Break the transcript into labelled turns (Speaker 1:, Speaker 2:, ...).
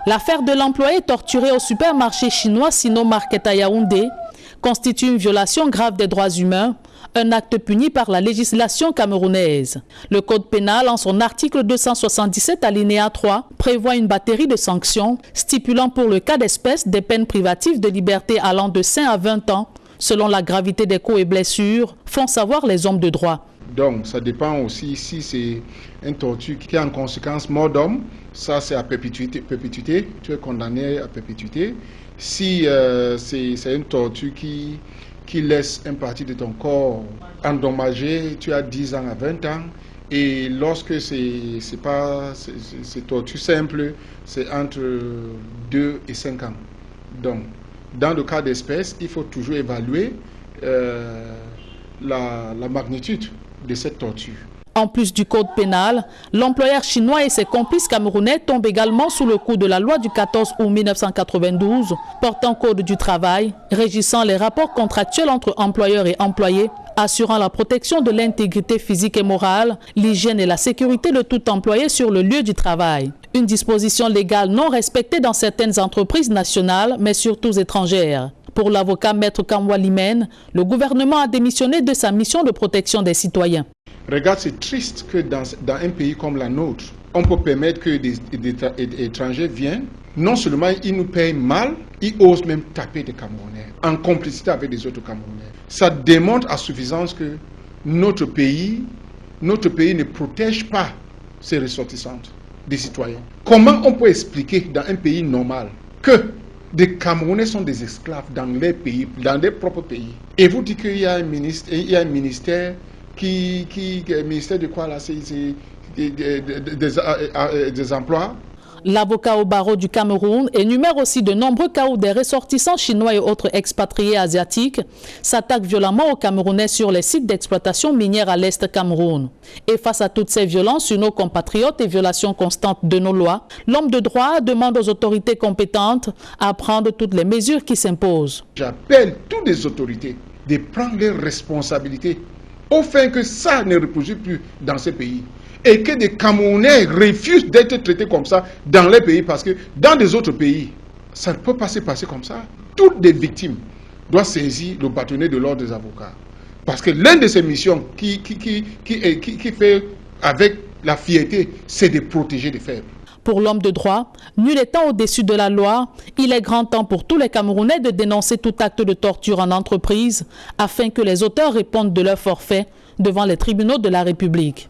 Speaker 1: L'affaire de l'employé torturé au supermarché chinois Sino Market à Yaoundé constitue une violation grave des droits humains, un acte puni par la législation camerounaise. Le code pénal, en son article 277 alinéa 3, prévoit une batterie de sanctions stipulant pour le cas d'espèce des peines privatives de liberté allant de 5 à 20 ans, selon la gravité des coups et blessures, font savoir les hommes de droit.
Speaker 2: Donc, ça dépend aussi si c'est une torture qui a en conséquence mort d'homme, ça c'est à perpétuité, tu es condamné à perpétuité. Si c'est une torture qui laisse une partie de ton corps endommagé, tu as 10 ans à 20 ans. Et lorsque c'est torture simple, c'est entre 2 et 5 ans. Donc, dans le cas d'espèce, il faut toujours évaluer la magnitude de cette torture.
Speaker 1: En plus du code pénal, l'employeur chinois et ses complices camerounais tombent également sous le coup de la loi du 14 août 1992 portant code du travail, régissant les rapports contractuels entre employeurs et employés, assurant la protection de l'intégrité physique et morale, l'hygiène et la sécurité de tout employé sur le lieu du travail. Une disposition légale non respectée dans certaines entreprises nationales, mais surtout étrangères. Pour l'avocat Maître Kamwa Limène, le gouvernement a démissionné de sa mission de protection des citoyens.
Speaker 2: Regarde, c'est triste que dans un pays comme la nôtre, on peut permettre que des étrangers viennent. Non seulement ils nous payent mal, ils osent même taper des Camerounais, en complicité avec des autres Camerounais. Ça démontre à suffisance que notre pays ne protège pas ses ressortissants, des citoyens. Comment on peut expliquer dans un pays normal que des Camerounais sont des esclaves dans leur pays, dans leur propre pays? Et vous dites qu'il y a un ministère ministère de quoi là, c'est des emplois.
Speaker 1: L'avocat au barreau du Cameroun énumère aussi de nombreux cas où des ressortissants chinois et autres expatriés asiatiques s'attaquent violemment aux Camerounais sur les sites d'exploitation minière à l'Est Cameroun. Et face à toutes ces violences sur nos compatriotes et violations constantes de nos lois, l'homme de droit demande aux autorités compétentes à prendre toutes les mesures qui s'imposent.
Speaker 2: J'appelle toutes les autorités de prendre leurs responsabilités au fait que ça ne reproduise plus dans ces pays. Et que des Camerounais refusent d'être traités comme ça dans les pays, parce que dans des autres pays, ça ne peut pas se passer comme ça. Toutes les victimes doivent saisir le bâtonnet de l'ordre des avocats. Parce que l'une de ces missions qui fait avec la fierté, c'est de protéger les faibles.
Speaker 1: Pour l'homme de droit, nul étant au-dessus de la loi, il est grand temps pour tous les Camerounais de dénoncer tout acte de torture en entreprise afin que les auteurs répondent de leur forfait devant les tribunaux de la République.